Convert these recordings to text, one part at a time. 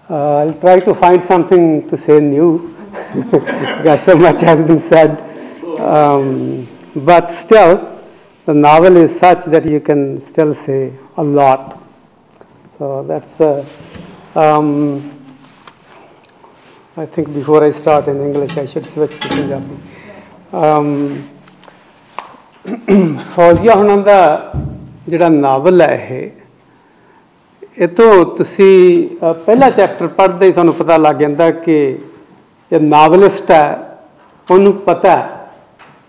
I'll try to find something to say new because so much has been said. But still, the novel is such that you can still say a lot. So that's, I think before I start in English, I should switch to Punjabi. Fauzia हुणां दा जिहड़ा novel है ये तो तुसी पहला chapter पढ़ते ही तुहानूं पता लग जाता कि जो नावलिस्ट है उन्होंने पता है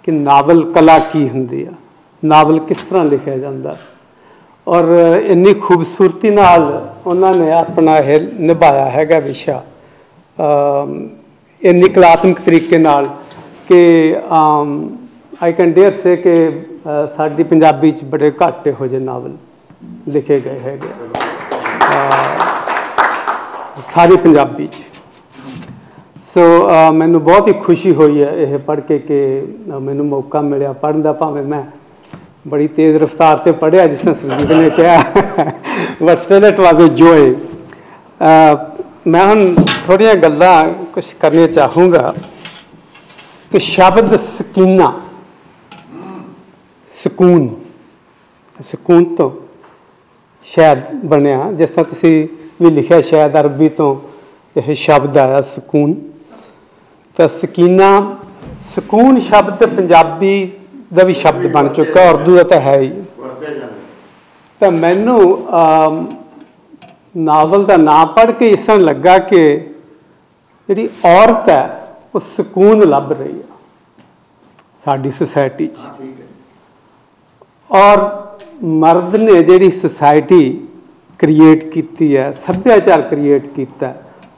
कि नावल कला की हुंदी है, नावल किस तरह लिखा जाता, और इन्नी खूबसूरती नाल उन्होंने अपना यह निभाया है विषय इन्नी कलात्मक तरीके नाल कि आई कैन डेयर से कि साडी पंजाबी च बड़े घट इहो जिहे नावल लिखे गए हैं सारी पंजाबी च। सो मैनू बहुत ही खुशी हुई है यह पढ़ के कि मैनू मौका मिले पढ़न का, भावें मैं बड़ी तेज़ रफ्तार से पढ़िया जिस तरह सुरजीत ने कहा, but still it was a joy. मैं हुण थोड़िया गल्लां कुछ करनी चाहूँगा कि शब्द सकीना सुकून, सुकून तो शायद बनया जिस तरह तुसी भी लिखा शायद अरबी तो यह शब्द आया सुकून, तो सकीना सुकून शब्द पंजाबी का भी शब्द बन चुका, उर्दू का तो है ही। तो मैनू नावल का नाम पढ़ के इस तरह लगा कि जी औरत है वो सुकून लभ रही है साडी सोसाइटी च, और मर्द ने जी सोसाइटी क्रिएट की है, सभ्याचार क्रिएट किया,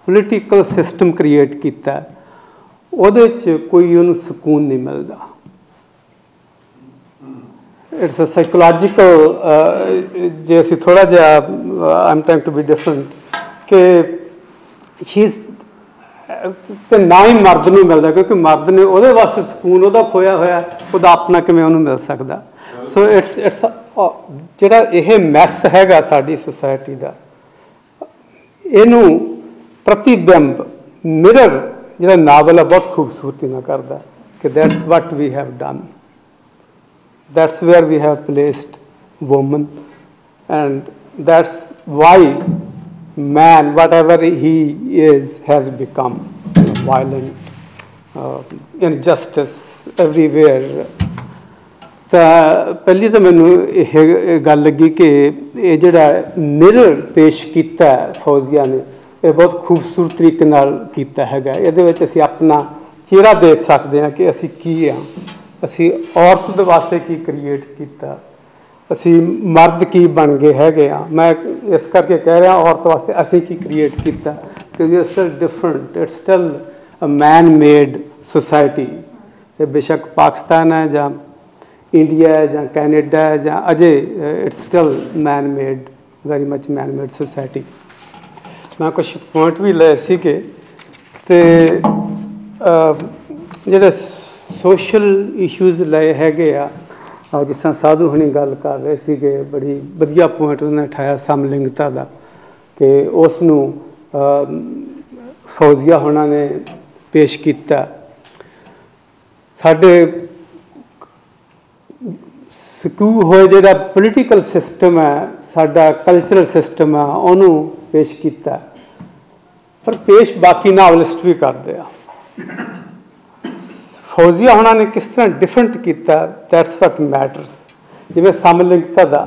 पोलिटिकल सिस्टम क्रिएट किया, उहदे च कोई उन्हें सुकून नहीं मिलता। इट्स अ साइकोलॉजिकल जे असीं थोड़ा जिहा I am trying to be different कि शीज़ तो ना ही मर्द नूं मिलता, क्योंकि मर्द ने उहदे वास्ते सुकून उहदा खोया होया, उहदा अपना किवें उहनूं मिल सकदा। सो इट्स जिहड़ा यह मैस हैगा साडी सोसाइटी दा, इहनूं प्रतिबिंब मिरर जिहड़ा नावल है बहुत खूबसूरती नाल करदा कि that's what we have done, that's where we have placed woman, and that's why man, whatever he is, has become violent, injustice everywhere. तो पहली तो मैनू यह गल लगी कि ये जिहड़ा मिरर पेश किया फौजिया ने यह बहुत खूबसूरत तरीके नाल कीता हैगा। इहदे विच असीं अपना चेहरा देख सकते हैं कि असीं की हाँ, असीं औरत दे वास्ते की क्रिएट किया, असी मर्द की बन गए हैगे हाँ। मैं इस करके कह रहा औरत वास्ते असी की क्रिएट किया क्योंकि it's still different, it's still a man made society. बेशक पाकिस्तान है या इंडिया है या कैनेडा है या अजे it's still man made, very much man made society. मैं कुछ पॉइंट भी ले सीगे ते जिहड़े सोशल इशूज़ लए हैगे आ, जिस तरह साधु हनी गल कर रहे थे, बड़ी वधिया पॉइंट उन्होंने उठाया समलिंगता का कि उसनूं फौजिया होना ने पेश किया। साडे सकू होए जिहड़ा पोलिटिकल सिस्टम है, साडा कल्चरल सिस्टम है, उन्होंने पेश किया, पर पेश बाकी नावलिस्ट भी करते हैं। फौजिया होना ने किस तरह डिफरेंट किया, दैट्स वट मैटर्स। जिवें समलिंगता का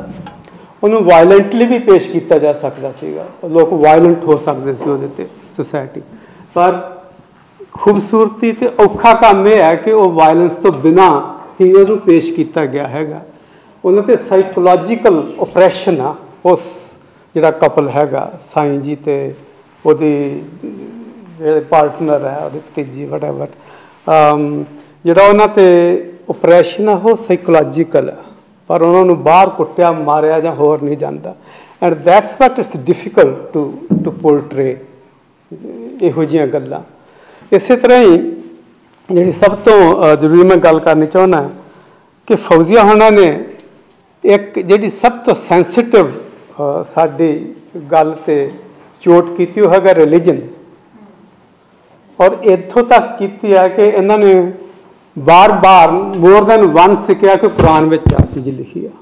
उन्होंने वायलेंटली भी पेश किया जा सकता सीगा, लोग वायलेंट हो सकते सी उहदे ते सोसाइटी, पर खूबसूरती तो औखा काम यह है कि वह वायलेंस तो बिना ही उन्होंने पेश किया गया हैगा। उन्होंने तो साइकोलॉजिकल ओप्रैशन आ उस जिहड़ा कपल हैगा साईं जी ते उहदी जिहड़े पार्टनर है उहदी भतीजी वटएवर, जिहड़ा उन्हां ते ओप्रैशन है वो साइकोलॉजिकल है, पर उन्होंने बाहर कुट्टिया मारिया जां होर नहीं जाता, and that's what it's difficult to portray इहो जिहियां गल्लां। इस तरह ही जी सब तो जरूरी मैं गल करनी चाहना कि फौजिया होना ने एक जी सब तो सेंसिटिव साडी गल ते चोट की वो है रिलीजन, और इतों तक की है कि इन्होंने बार बार मोर दैन वंस कहा कि कुरान में आ चीज़ लिखी है,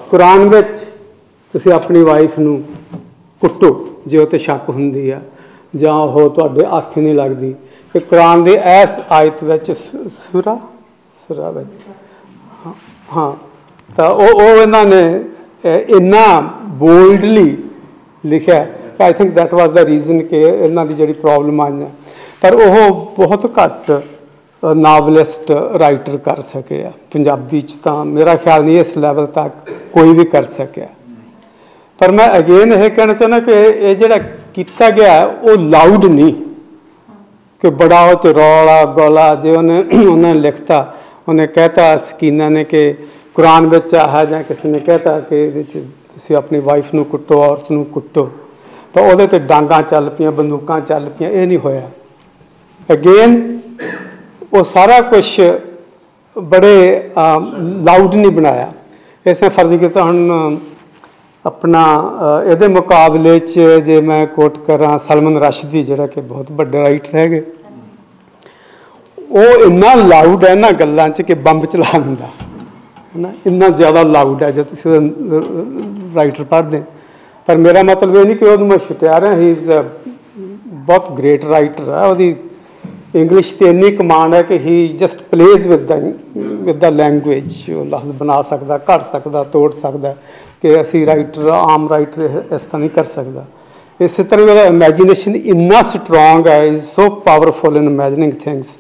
कुरान में तुसी अपनी वाइफ नूं कुट्टो जे उते शक हुंदी है जां ओह तुहाडे आखे नहीं लगदी, कि कुरान दे इस आयत विच सूरा सूरा विच हाँ तो इन्हां ने इन्ना बोल्डली लिखा। I think that was the reason कि इन्हां दी जिहड़ी प्रॉब्लम आई है, पर वह बहुत घट नावलिस्ट राइटर कर सके पंजाबी च, तां मेरा ख्याल नहीं इस लैवल तक कोई भी कर सके। पर मैं अगेन यह कहना चाहना कि यह जिहड़ा कीता गया वो लाउड नहीं कि बड़ा वो रौला गौला जो उन्हें लिखता, उन्हें कहता सकीना ने कि कुरान में है, जां किसी ने कहता कि तुसी अपनी वाइफ नूं कुट्टो, औरत नूं कुट्टो, तो वो तो डांगा चल पियां, बंदूकां चल पियां, ये नहीं होया। अगेन वो सारा कुछ बड़े लाउड नहीं बनाया। इसने फर्ज किया हम अपना ये मुकाबले जे मैं कोट करा सलमान रशदी जिहड़ा कि बहुत बड़े राइटर है, वो इन्ना लाउड है इन्हां गल्लां च कि बंब चला दिंदा है ना, इन्ना ज़्यादा लाउड है जो तुसीं राइटर पढ़ते। पर मेरा मतलब ये नहीं कि मैं छुट्या रहा, ही इज़ बहुत ग्रेट राइटर है, वो इंग्लिश तो इन्नी कमांड है कि he just plays with the language, लफ्ज़ बना सकता, घट सकता, तोड़ सकता, कि असी राइटर आम राइटर इस तरह नहीं कर सकता। इस तरह इमेजिनेशन इन्ना स्ट्रोंग है, is so powerful in imagining things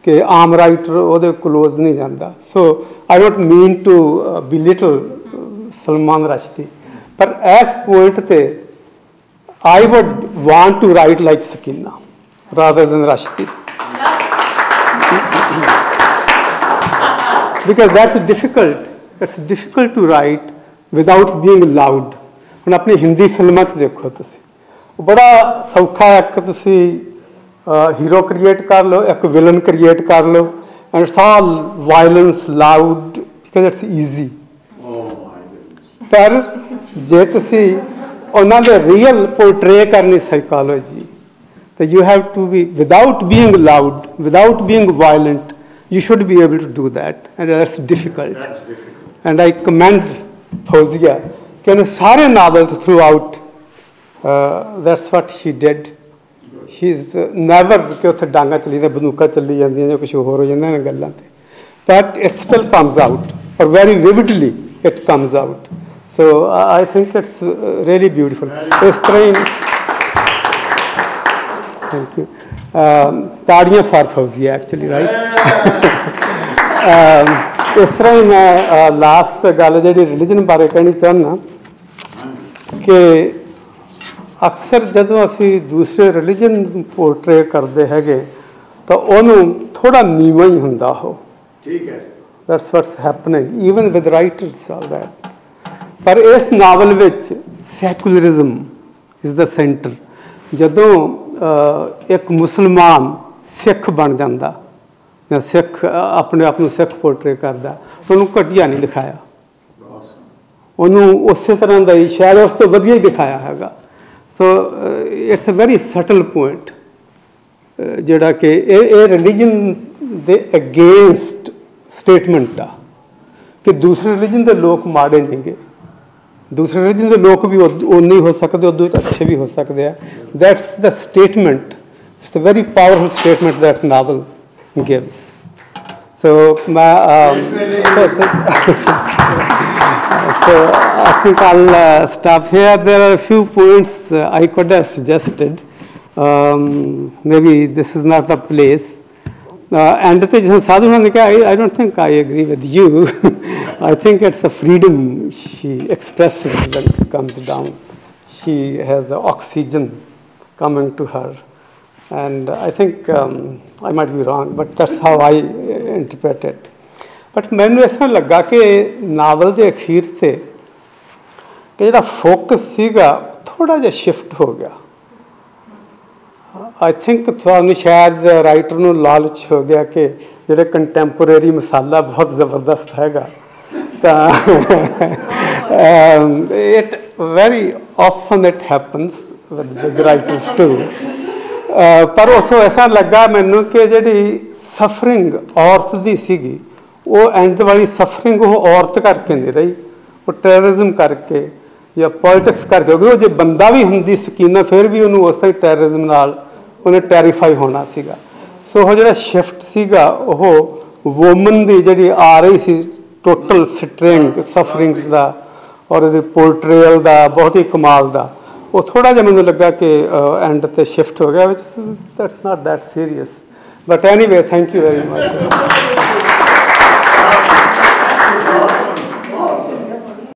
कि आम राइटर वो क्लोज नहीं जाता। So I don't mean to belittle Salman Rushdie, पर इस पॉइंट पे I would want to write like Sakina rather than Rushdie, because that's difficult. It's difficult to write without being loud. ਹੁਣ अपनी हिंदी फिल्मां देखो तुसी बड़ा सौखा है, एक तुसी हीरो क्रिएट कर लो, एक विलन क्रिएट कर लो, and it's all violence loud because it's easy. पर जे तुसी उन्हां दे रियल पोर्ट्रे करनी साइकोलॉजी, तो you have to be without being loud, without being violent. You should be able to do that, and that's difficult. And I commend Fauzia कि उन्हें सारे novel through out that's what she did. She's never कि उत्थे डांगा चली जांदियां, बंदूकां चली जांदियां जां कुछ होर हो जांदा इन्हां गल्लां ते, but it still comes out, or very vividly it comes out. So I think it's really beautiful. इस तरह ही thank you. ताड़ियाँ फॉर फौजिया एक्चुअली राइट। इस तरह ही मैं लास्ट गल जी रिलीजन बारे कहनी चाहना कि अक्सर जदों असी दूसरे रिलीजन पोर्ट्रे करते हैं तो उन्होंने थोड़ा नीवा ही हुंदा हो, ठीक है, that's what's happening even with writers all that. पर इस novel which secularism is the centre. जदों एक मुसलमान सिख बन जाता या सिख अपने आप को सिख पोर्ट्रे करता, तो उन्होंने घटिया नहीं दिखाया, उन्होंने उस तरह का ही शायद उस तो वधिया ही दिखाया है। So it's a very subtle point जिहड़ा कि ये रिलीजन दे अगेंस्ट स्टेटमेंट आ कि दूसरे रिलीजन के लोग माड़े नहीं गे, दूसरे रिलीजन के लोग भी उन्ने हो सकते, उदों अच्छे भी हो सकते हैं। That's the statement, it's a very powerful statement that novel gives. So मैं so I think I'll stop here. There are a few points I could have suggested. Maybe this is not the place. And Sadhuna Nika, I don't think I agree with you. I think it's a freedom she expresses when she comes down. She has oxygen coming to her. And I think I might be wrong, but that's how I interpret it. But मैनू इस तरह लगा कि novel के अखीर से कि जो focus सीगा थोड़ा जिहा शिफ्ट हो गया। आई थिंक थानू शायद राइटर नू लालच हो गया कि जो कंटैंपोरेरी मसाला बहुत ज़बरदस्त हैगा, it very often it happens with the big writers too. पर उतों ऐसा लगा मैनू कि जी सफरिंग औरत की सीगी वो एंड वाली सफरिंग वो औरत करके नहीं रही, वो टैररिज्म करके या पॉलिटिक्स करके, क्योंकि वो जो बंदा भी होंगी सकीना फिर भी उन्होंने उस तरह टैररिज्म नाल उन्हें टैरीफाई होना सीगा। सो वो जो शिफ्ट सीगा वो वूमन की जी आ रही सी टोटल स्ट्रिंग सफरिंग्स का और पोर्ट्रेयल का बहुत ही कमाल का, वो थोड़ा जिहा मैनूं लगा कि एंड ते शिफ्ट हो गया, which that's not that serious, but anyway thank you very much.